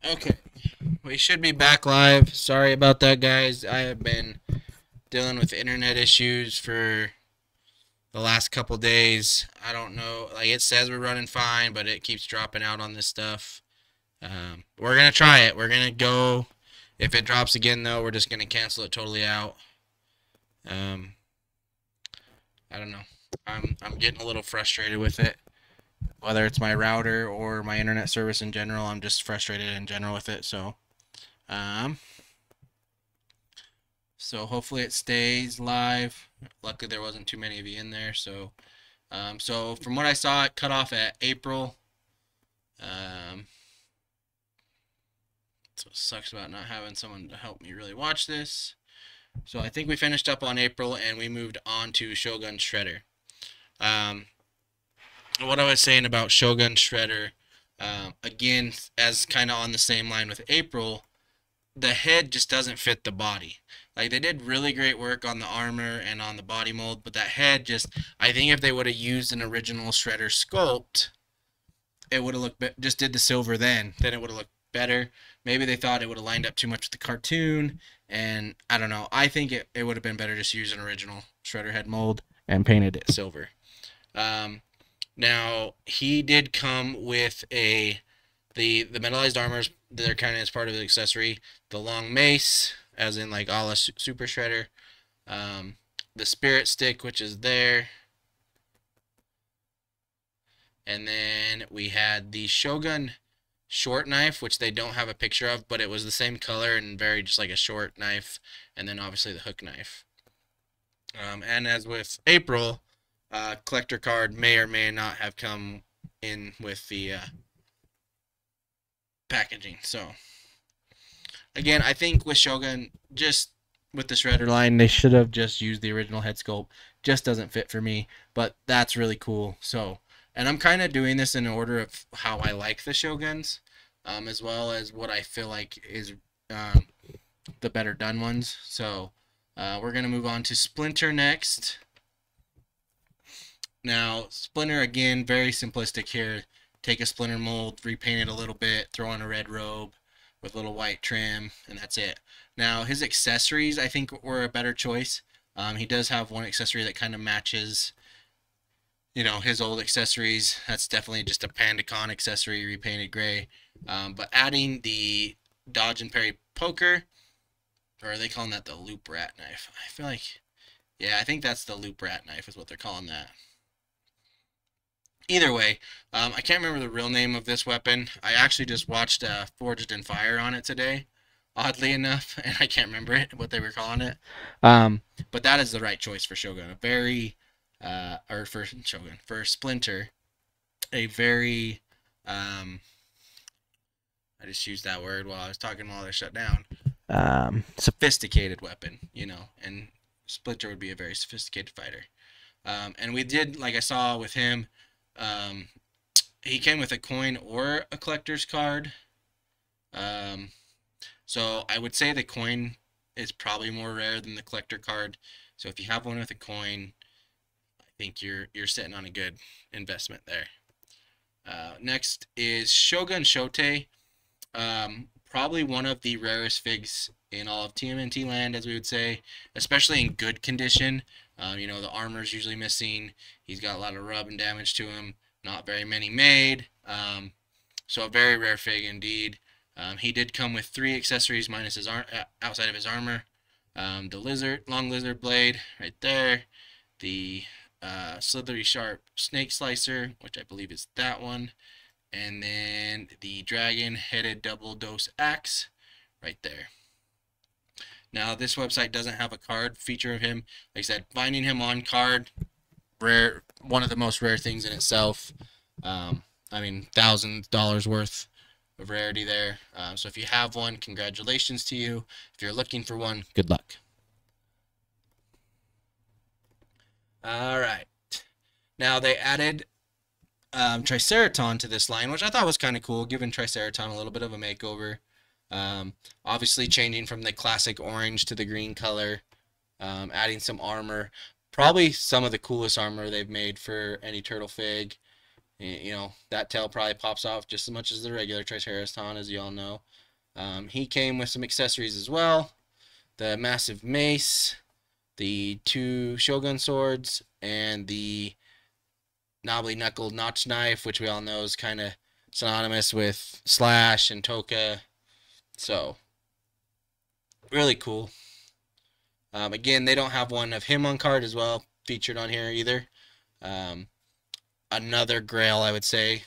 Okay, we should be back live. Sorry about that, guys. I have been dealing with internet issues for the last couple days. I don't know. Like it says we're running fine, but it keeps dropping out on this stuff. We're gonna try it. We're gonna go. If it drops again, though, we're just gonna cancel it totally out. Um, I don't know. I'm getting a little frustrated with it. Whether it's my router or my internet service in general, I'm just frustrated in general with it. Um, So hopefully it stays live. Luckily there wasn't too many of you in there. So from what I saw, it cut off at April. Um, so it sucks about not having someone to help me really watch this. So I think we finished up on April and we moved on to Shogun Shredder. Um, what I was saying about Shogun Shredder, again, as kind of on the same line with April, the head just doesn't fit the body. Like they did really great work on the armor and on the body mold, but that head just I think if they would have used an original Shredder sculpt, it would have looked just did the silver then it would have looked better. Maybe they thought it would have lined up too much with the cartoon, and I don't know. I think it would have been better just to use an original Shredder head mold and painted it silver. Um, Now he did come with the metallized armors. They're kind of as part of the accessory. The long mace, as in like a la Super Shredder. Um, the spirit stick, which is there. And then we had the Shogun short knife, which they don't have a picture of, but it was the same color and very just like a short knife. And then obviously the hook knife. And as with April, collector card may or may not have come in with the packaging. So again, I think with Shogun, just with the Shredder line, they should have just used the original head sculpt. Just doesn't fit for me, but that's really cool. So, and I'm kind of doing this in order of how I like the Shoguns, as well as what I feel like is um, the better done ones. So, we're gonna move on to Splinter next. Now, Splinter again, very simplistic here. Take a Splinter mold, repaint it a little bit, throw on a red robe with a little white trim, and that's it. Now, his accessories, I think, were a better choice. He does have one accessory that kind of matches, his old accessories. That's definitely just a Pandacon accessory, repainted gray. But adding the dodge and parry poker, or are they calling that the loop rat knife? I feel like, yeah, I think that's the loop rat knife is what they're calling that. Either way, I can't remember the real name of this weapon. I actually just watched Forged in Fire on it today, oddly enough, and I can't remember what they were calling it. But that is the right choice for Shogun. A very, or for Shogun, for Splinter, a very, I just used that word while I was talking while they're shut down. Sophisticated weapon, and Splinter would be a very sophisticated fighter. And we did, like I saw with him, um, he came with a coin or a collector's card. So I would say the coin is probably more rare than the collector card. So if you have one with a coin, I think you're sitting on a good investment there. Next is Shogun Shote. Probably one of the rarest figs in all of TMNT land, as we would say, especially in good condition. The armor's usually missing. He's got a lot of rub and damage to him. Not very many made. So a very rare fig indeed. He did come with 3 accessories minus his outside of his armor. The long lizard blade right there. The slithery sharp snake slicer, which I believe is that one. And then the dragon-headed double dose axe right there. Now, this website doesn't have a card feature of him. Like I said, finding him on card, rare, one of the most rare things in itself. I mean, $1,000 worth of rarity there. So if you have one, congratulations to you. If you're looking for one, good luck. All right. Now, they added Triceraton to this line, which I thought was kind of cool, giving Triceraton a little bit of a makeover. Obviously changing from the classic orange to the green color, adding some armor, probably some of the coolest armor they've made for any turtle fig. You know, that tail probably pops off just as much as the regular Triceratops, as you all know. He came with some accessories as well. The massive mace, the 2 Shogun swords, and the knobbly knuckled notch knife, which we all know is kind of synonymous with Slash and Toka. So, really cool. Again, they don't have one of him on card as well, featured on here either. Another grail, I would say.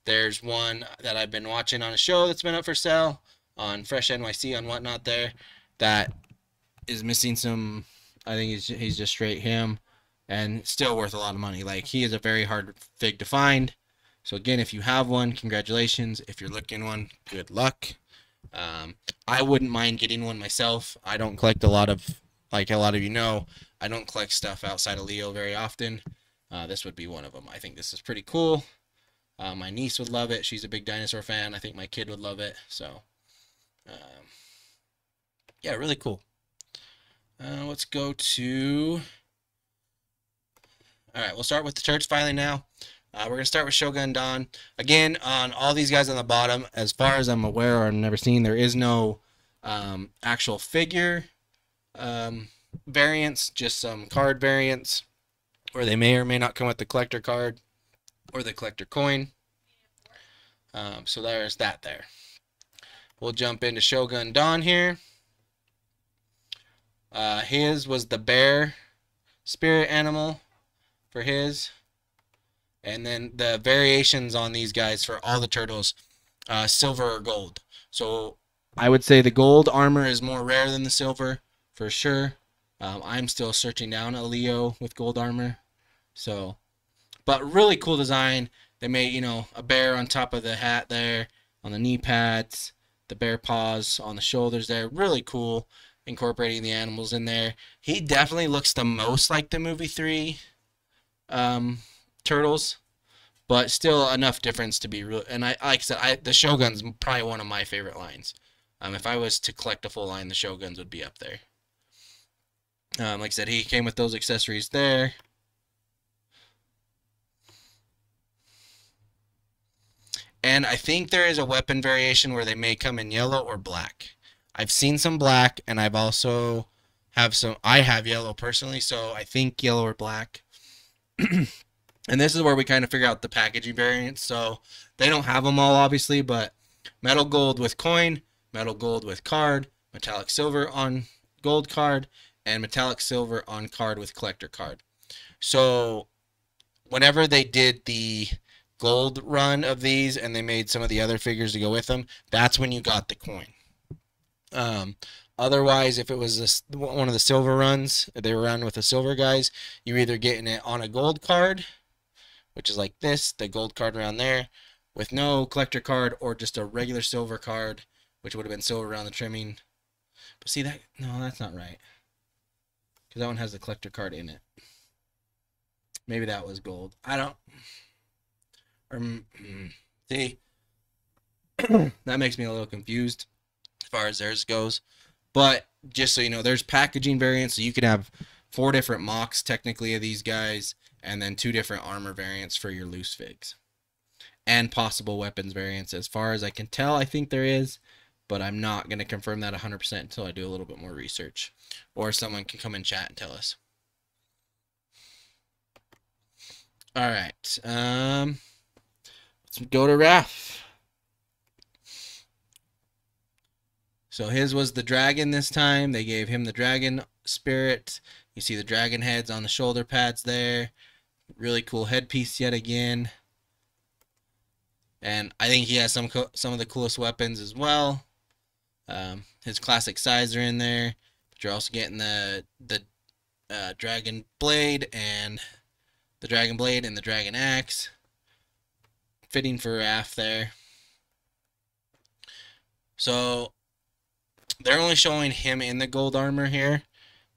There's one that I've been watching on a show that's been up for sale on Fresh NYC on whatnot there that is missing some. I think he's just straight him and still worth a lot of money. Like, he is a very hard fig to find. So again, if you have one, congratulations. If you're looking one, good luck. I wouldn't mind getting one myself. I don't collect a lot of, like a lot of you know, I don't collect stuff outside of Leo very often. This would be one of them. I think this is pretty cool. My niece would love it. She's a big dinosaur fan. I think my kid would love it. So, yeah, really cool. Let's go to... Alright, we'll start with the Turt's filing now. We're going to start with Shogun Don. Again, on all these guys on the bottom, as far as I'm aware or I've never seen, there is no actual figure variants, just some card variants, or they may or may not come with the collector card or the collector coin. So there's that there. We'll jump into Shogun Don here. His was the bear spirit animal for his. And then the variations on these guys for all the turtles, silver or gold. So I would say the gold armor is more rare than the silver, for sure. I'm still searching down a Leo with gold armor. So, but really cool design. They made, you know, a bear on top of the hat there, on the knee pads, the bear paws on the shoulders there. Really cool, incorporating the animals in there. He definitely looks the most like the movie 3 Turtles, but still enough difference to be real. And like I said, the Shogun's probably one of my favorite lines. If I was to collect a full line, the Shoguns would be up there. Like I said, he came with those accessories there. And I think there is a weapon variation where they may come in yellow or black. I've seen some black, and I've also I have yellow personally, so I think yellow or black. And this is where we kind of figure out the packaging variants. So they don't have them all, obviously, but metal gold with coin, metal gold with card, metallic silver on gold card, and metallic silver on card with collector card. So whenever they did the gold run of these and they made some of the other figures to go with them, that's when you got the coin. Otherwise, if it was one of the silver runs, they were run with the silver guys, you're either getting it on a gold card, which is like this, the gold card around there, with no collector card, or just a regular silver card, which would have been silver around the trimming. But see that? No, that's not right. Because that one has the collector card in it. Maybe that was gold. I don't... see? That makes me a little confused as far as theirs goes. But just so you know, there's packaging variants, so you can have 4 different mocks technically of these guys, and then 2 different armor variants for your loose figs. And possible weapons variants. As far as I can tell, I think there is, but I'm not going to confirm that 100% until I do a little bit more research. Or someone can come in chat and tell us. Alright, let's go to Raph. So his was the dragon this time. They gave him the dragon spirit. You see the dragon heads on the shoulder pads there. Really cool headpiece yet again. And I think he has some of the coolest weapons as well. His classic size are in there. But you're also getting the dragon blade and the dragon axe. Fitting for Raph there. So they're only showing him in the gold armor here,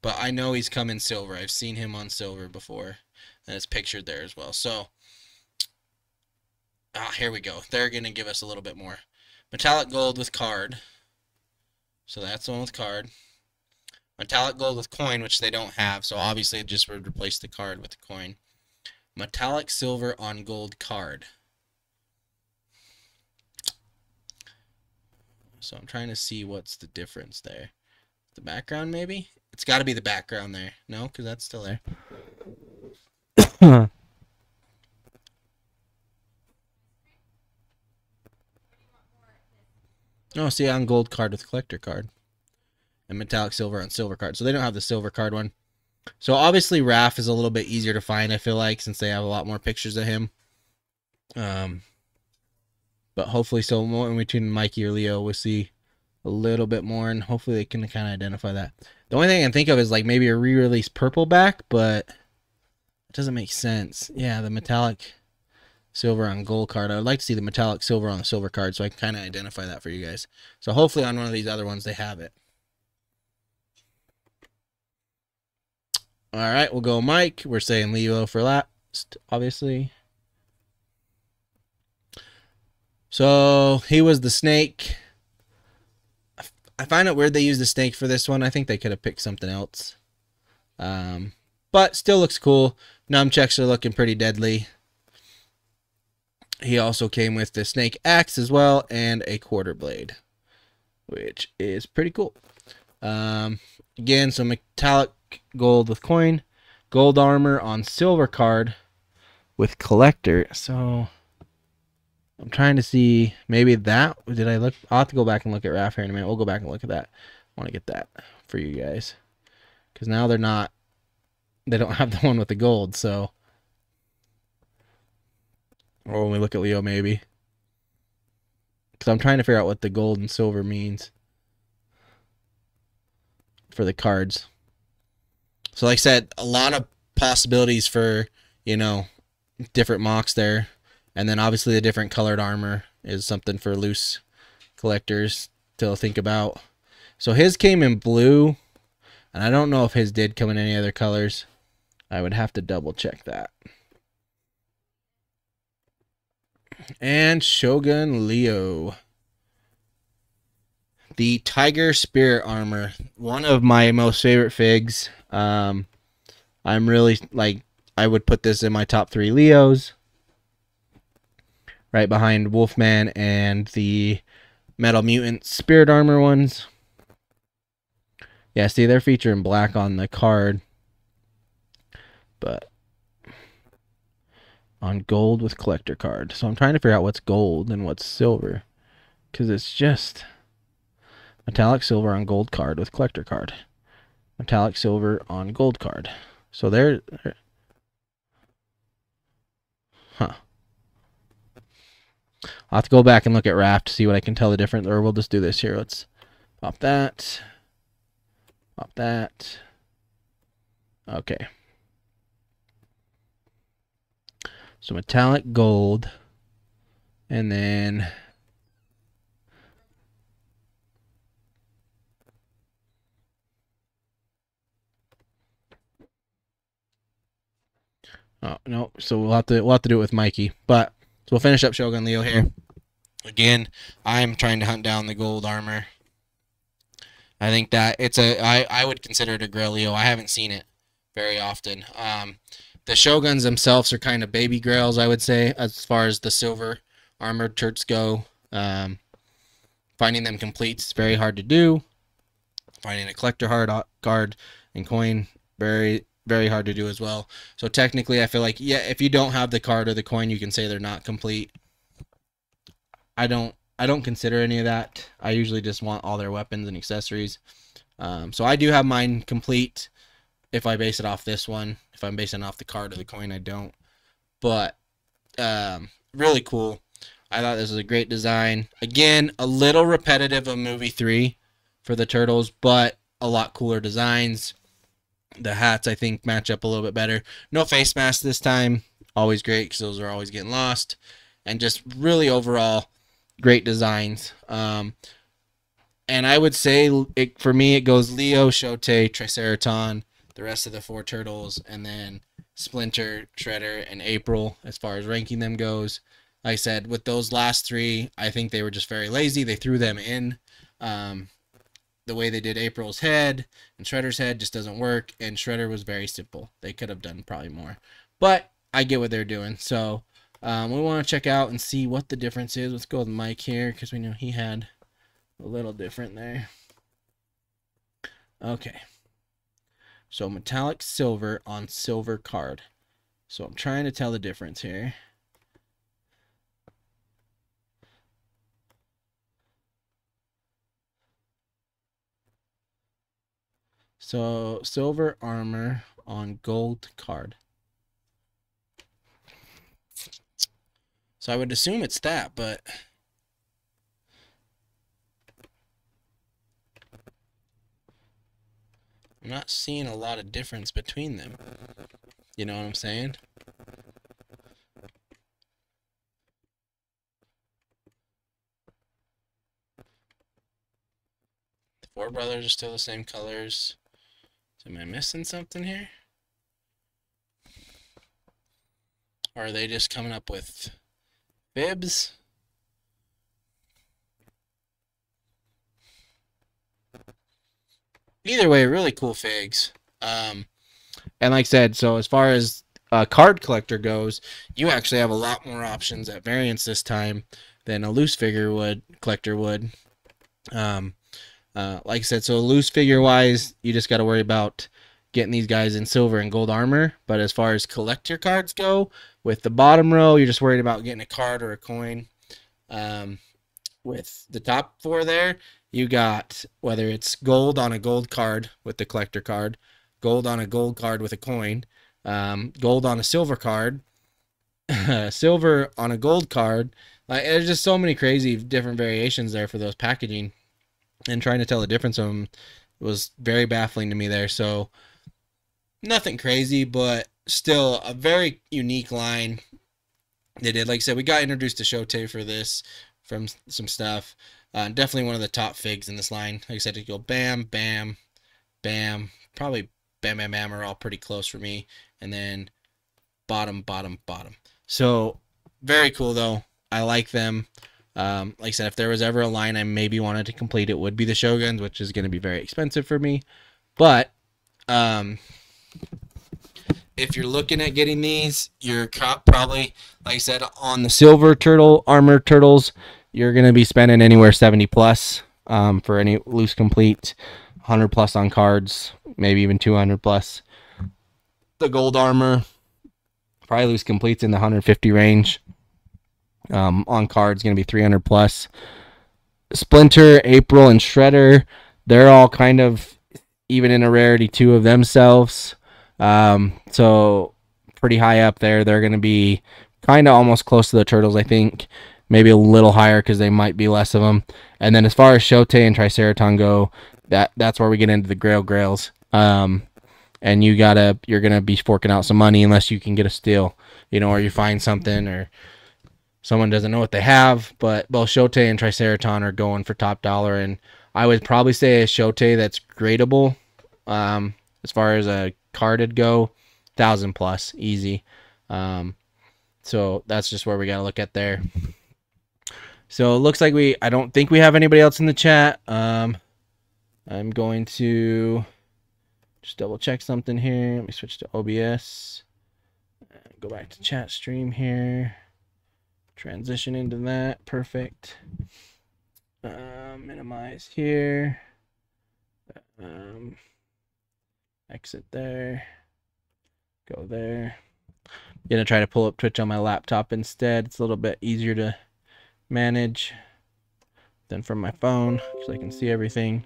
but I know he's come in silver. I've seen him on silver before, and it's pictured there as well. So, here we go. They're going to give us a little bit more. Metallic gold with card. So that's the one with card. Metallic gold with coin, which they don't have, so obviously it just would replace the card with the coin. Metallic silver on gold card. So I'm trying to see what's the difference there. The background, maybe? It's got to be the background there. No, because that's still there. Oh, see, on gold card with collector card. And metallic silver on silver card. So they don't have the silver card one. So obviously Raph is a little bit easier to find, I feel like, since they have a lot more pictures of him. But hopefully, so more in between Mikey or Leo, we'll see a little bit more, and hopefully they can kind of identify that. The only thing I can think of is like maybe a re-release purple back, but it doesn't make sense. Yeah, the metallic silver on gold card. I would like to see the metallic silver on the silver card so I can kind of identify that for you guys. So hopefully on one of these other ones they have it. All right, we'll go Mike. We're saying Leo for last, obviously. So he was the snake. I find it weird they used the snake for this one. I think they could have picked something else. But still looks cool. Nunchucks are looking pretty deadly. He also came with the snake axe as well and a quarter blade, which is pretty cool. Again, some metallic gold with coin, gold armor on silver card with collector. So I'm trying to see, maybe that, did I look? I'll have to go back and look at Raph here in a minute. We'll go back and look at that. I want to get that for you guys, because now they don't have the one with the gold. So, or when we look at Leo, maybe, because I'm trying to figure out what the gold and silver means for the cards. So like I said, a lot of possibilities for, you know, different mocks there. And then obviously the different colored armor is something for loose collectors to think about. So his came in blue, and I don't know if his did come in any other colors. I would have to double check that. And Shogun Leo. The Tiger Spirit Armor. One of my most favorite figs. I'm really, like, I would put this in my top 3 Leos. Right behind Wolfman and the Metal Mutant Spirit Armor ones. Yeah, see, they're featuring black on the card. But on gold with collector card. So I'm trying to figure out what's gold and what's silver, because it's just metallic silver on gold card with collector card. Metallic silver on gold card. So they're huh. I'll have to go back and look at Raph to see what I can tell the difference, or we'll just do this here. Let's pop that. Pop that. Okay. So metallic gold. And then oh no, so we'll have to do it with Mikey. But so we'll finish up Shogun Leo here. Again, I'm trying to hunt down the gold armor. I think that it's I would consider it a Grail Leo. I haven't seen it very often. The Shoguns themselves are kind of baby grails, I would say, as far as the silver armored Turts go. Finding them complete is very hard to do. Finding a collector card and coin, very, very hard to do as well. So technically, I feel like, yeah, if you don't have the card or the coin, you can say they're not complete. I don't consider any of that. I usually just want all their weapons and accessories. So I do have mine complete if I base it off this one. If I'm basing it off the card or the coin, I don't. But really cool. I thought this was a great design. Again, a little repetitive of movie 3 for the Turtles, but a lot cooler designs. The hats, I think, match up a little bit better. No face mask this time. Always great, because those are always getting lost. And just really overall great designs. And I would say, for me, it goes Leo, Shote, Triceraton, the rest of the 4 Turtles, and then Splinter, Shredder, and April as far as ranking them goes. Like I said, with those last 3, I think they were just very lazy. They threw them in. The way they did April's head and Shredder's head just doesn't work, and Shredder was very simple. They could have done probably more. But I get what they're doing. So we want to check out and see what the difference is. Let's go with Mike here because we know he had a little different there. Okay. So metallic silver on silver card. So I'm trying to tell the difference here. So silver armor on gold card. So I would assume it's that, but I'm not seeing a lot of difference between them. You know what I'm saying? The four brothers are still the same colors. Am I missing something here? Or are they just coming up with fibs? Either way, really cool figs. And like I said, so as far as a card collector goes, you actually have a lot more options at variants this time than a loose figure collector would. Like I said, so loose figure wise, you just got to worry about getting these guys in silver and gold armor. But as far as collector cards go, with the bottom row, you're just worried about getting a card or a coin. With the top four there, you got whether it's gold on a gold card with the collector card, gold on a gold card with a coin, gold on a silver card, silver on a gold card. Like, there's just so many crazy different variations there for those packaging, and trying to tell the difference of them was very baffling to me there. So nothing crazy, but still a very unique line they did. Like I said, we got introduced to Shote for this from some stuff. Definitely one of the top figs in this line. Like I said, to go bam, bam, bam, probably bam, bam, bam are all pretty close for me, and then bottom, bottom, bottom. So very cool though. I like them. Like I said, if there was ever a line I maybe wanted to complete, it would be the Shoguns, which is going to be very expensive for me. But if you're looking at getting these, you're probably, like I said, on the silver turtle armor turtles, you're going to be spending anywhere 70 plus for any loose complete, 100 plus on cards, maybe even 200 plus. The gold armor, probably loose completes in the 150 range. On cards, going to be 300 plus. Splinter, April, and Shredder, they're all kind of even in a rarity too of themselves. So pretty high up there. They're going to be kind of almost close to the Turtles, I think. Maybe a little higher because they might be less of them. And then as far as Shote and Triceraton go, that's where we get into the Grails. And you're gonna be forking out some money unless you can get a steal, or you find something or someone doesn't know what they have. But both Shote and Triceraton are going for top dollar, and I would probably say a Shote that's gradable. As far as a carded go, 1,000 plus easy. So that's just where we gotta look at there. So it looks like I don't think we have anybody else in the chat. I'm going to just double check something here. Let me switch to OBS. Go back to chat stream here. Transition into that. Perfect. Minimize here. Exit there. Go there. I'm gonna try to pull up Twitch on my laptop instead. It's a little bit easier to manage than from my phone because I can see everything.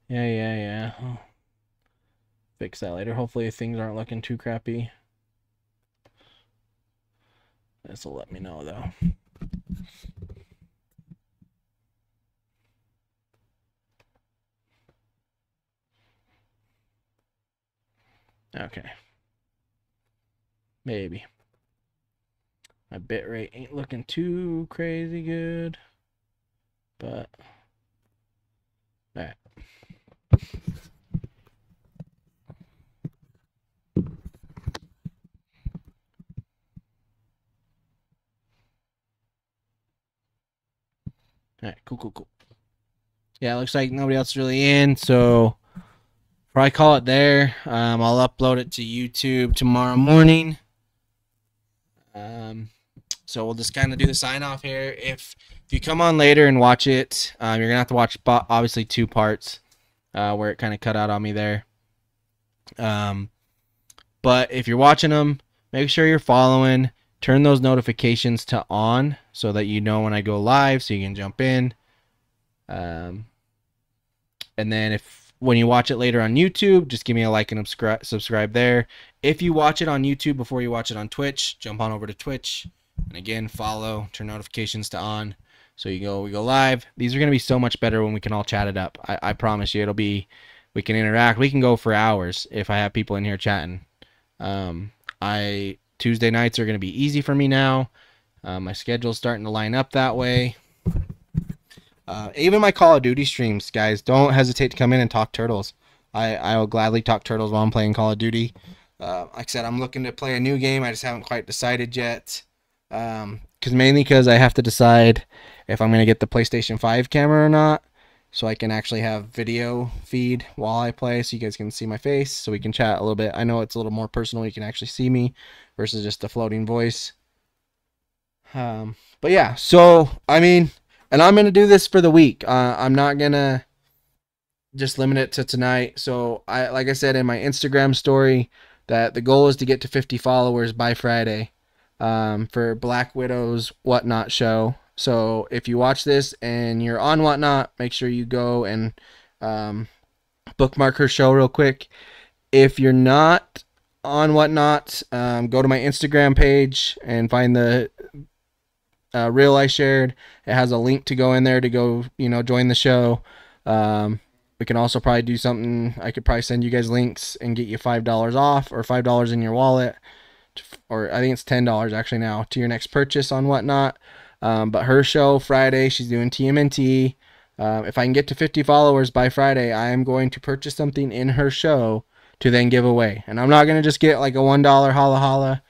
Yeah. I'll fix that later. Hopefully things aren't looking too crappy. This will let me know though. Okay. Maybe. My bitrate ain't looking too crazy good, but all right. All right, cool. yeah, it looks like nobody else is really in, so probably call it there. I'll upload it to YouTube tomorrow morning. So we'll just kind of do the sign off here. If you come on later and watch it, you're gonna have to watch obviously 2 parts, where it kind of cut out on me there. But if you're watching them, make sure you're following. Turn those notifications to on so that you know when I go live, so you can jump in. And then when you watch it later on YouTube, just give me a like and subscribe there. If you watch it on YouTube before you watch it on Twitch, jump on over to Twitch. And again, follow, turn notifications to on. So we go live. These are going to be so much better when we can all chat it up. I promise you, we can interact. We can go for hours if I have people in here chatting. Tuesday nights are going to be easy for me now. My schedule's starting to line up that way. Even my Call of Duty streams, guys, don't hesitate to come in and talk Turtles. I will gladly talk Turtles while I'm playing Call of Duty. Like I said, I'm looking to play a new game. I just haven't quite decided yet. Mainly because I have to decide if I'm going to get the PlayStation 5 camera or not, so I can actually have video feed while I play, so you guys can see my face, so we can chat a little bit. I know it's a little more personal. You can actually see me versus just a floating voice. But yeah, so I mean, and I'm gonna do this for the week. I'm not gonna just limit it to tonight. So like I said in my Instagram story, that the goal is to get to 50 followers by Friday, for Black Widow's Whatnot show. So if you watch this and you're on Whatnot, make sure you go and bookmark her show real quick. If you're not on Whatnot, go to my Instagram page and find the reel I shared. It has a link to go in there to go, join the show. We can also probably do something. I could probably send you guys links and get you $5 off, or $5 in your wallet, or I think it's $10 actually now, to your next purchase on Whatnot. But her show Friday, she's doing TMNT. If I can get to 50 followers by Friday, I am going to purchase something in her show to then give away. And I'm not going to just get like a $1 holla holla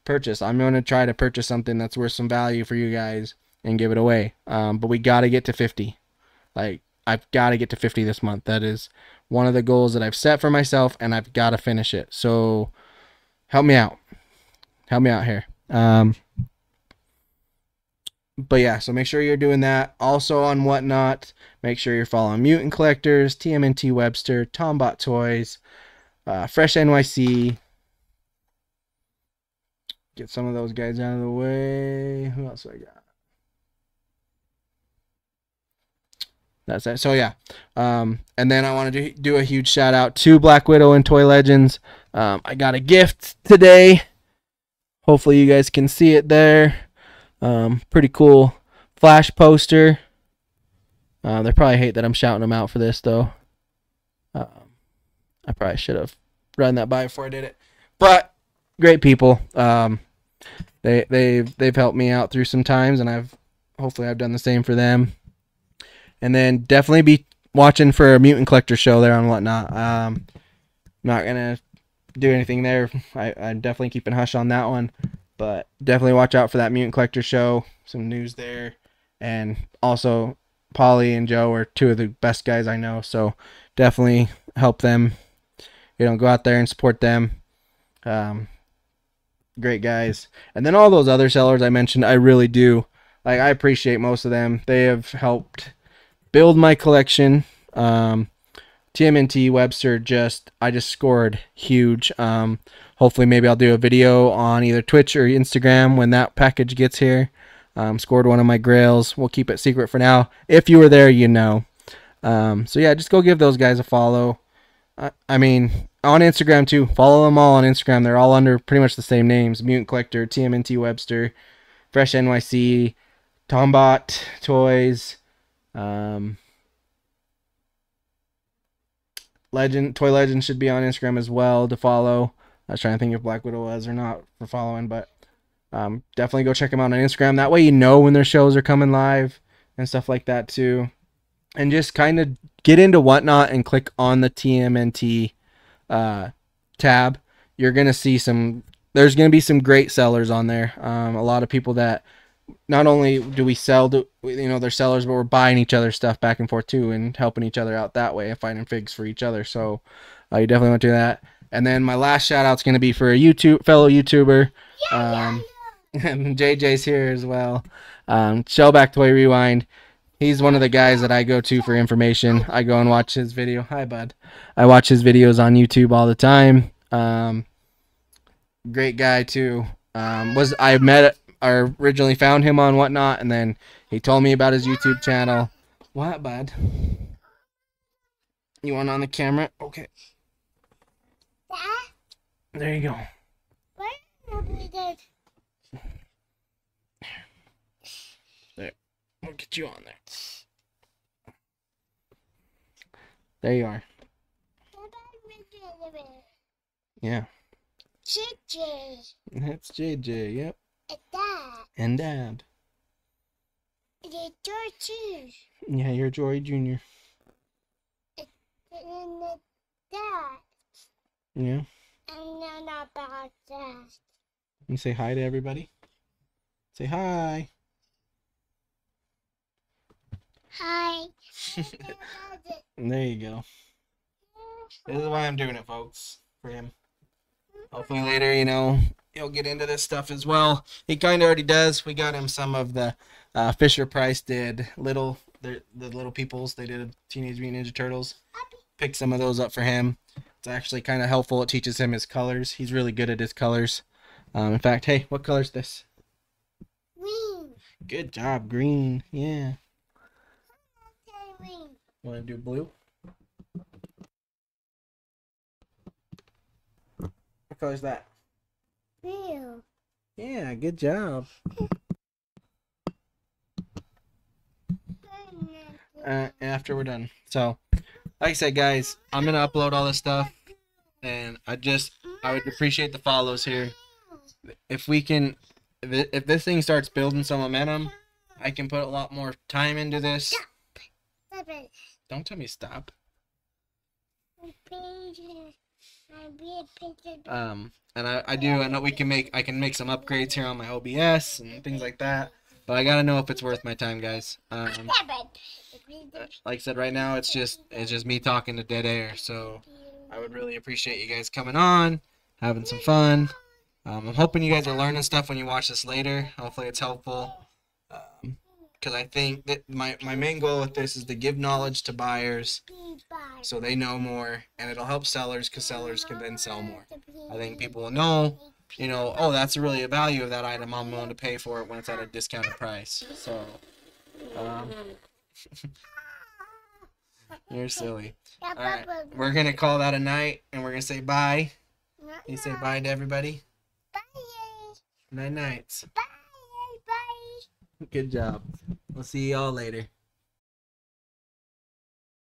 purchase. I'm going to try to purchase something that's worth some value for you guys and give it away. But we got to get to 50. Like, I've got to get to 50 this month. That is one of the goals that I've set for myself, and I've got to finish it. So help me out. Help me out here. But yeah, so make sure you're doing that. Also on Whatnot, make sure you're following Mutant Collectors, TMNT Webster, Tombot Toys, Fresh NYC. Get some of those guys out of the way. Who else do I got? That's it. So yeah, and then I want to do a huge shout out to Black Widow and Toy Legends. I got a gift today. Hopefully you guys can see it there. Pretty cool flash poster. They probably hate that I'm shouting them out for this though. I probably should have run that by before I did it. But great people. They've helped me out through some times, and hopefully I've done the same for them. And then definitely be watching for a Mutant Collector show there on Whatnot. Not gonna do anything there. I'm definitely keeping hush on that one, but definitely watch out for that Mutant Collector show. Some news there, and also Polly and Joe are two of the best guys I know, so definitely help them. Go out there and support them. Great guys. And then all those other sellers I mentioned, I really do. Like, I appreciate most of them. They have helped build my collection. TMNT Webster I just scored huge. Hopefully maybe I'll do a video on either Twitch or Instagram when that package gets here. Scored one of my grails. We'll keep it secret for now. If you were there, you know. So yeah, just go give those guys a follow. I mean, on Instagram too. Follow them all on Instagram. They're all under pretty much the same names: Mutant Collector, TMNT Webster, Fresh NYC, Tombot Toys, Toy Legend should be on Instagram as well to follow. I was trying to think if Black Widow was or not for following, but definitely go check them out on Instagram. That way you know when their shows are coming live and stuff like that too. And just kind of get into Whatnot and click on the TMNT tab. You're going to see there's going to be some great sellers on there. A lot of people that not only do we sell, they're sellers, but we're buying each other's stuff back and forth too, and helping each other out that way, and finding figs for each other. So you definitely want to do that. And then my last shout out's going to be for a fellow YouTuber. And JJ's here as well. Shellback Toy Rewind. He's one of the guys that I go to for information. I go and watch his video. Hi, bud. I watch his videos on YouTube all the time. Great guy too. I originally found him on Whatnot, and then he told me about his YouTube channel. What, bud? You want on the camera? Okay. There you go. There. I'll get you on there. There you are. Yeah. JJ. That's JJ, yep. And Dad. And Dad. And Turt too. Yeah, you're Jory Jr. And then Dad. Yeah. And then about that. You say hi to everybody? Say hi. Hi. And there you go. This is why I'm doing it, folks. For him. Hopefully later, he'll get into this stuff as well. He kind of already does. We got him some of the Fisher Price did the little peoples. They did Teenage Mutant Ninja Turtles. Picked some of those up for him. It's actually kind of helpful. It teaches him his colors. He's really good at his colors. In fact, hey, what color's this? Green. Good job, green. Yeah. Green. Want to do blue? What color's that? Blue. Yeah, good job. After we're done. So, like I said, guys, I'm going to upload all this stuff. And I would appreciate the follows here. If this thing starts building some momentum, I can put a lot more time into this. Stop it. Don't tell me stop. And I know I can make some upgrades here on my OBS and things like that. But I gotta know if it's worth my time, guys. Like I said, right now it's just me talking to dead air. So I would really appreciate you guys coming on, having some fun. I'm hoping you guys are learning stuff when you watch this later. Hopefully it's helpful. Because I think that my main goal with this is to give knowledge to buyers so they know more, and it'll help sellers because sellers can then sell more. I think people will know, oh, that's really a value of that item. I'm willing to pay for it when it's at a discounted price. So, you're silly. All right, we're going to call that a night, and we're going to say bye. You say bye to everybody? Bye. Night nights. Bye. Good job. We'll see y'all later.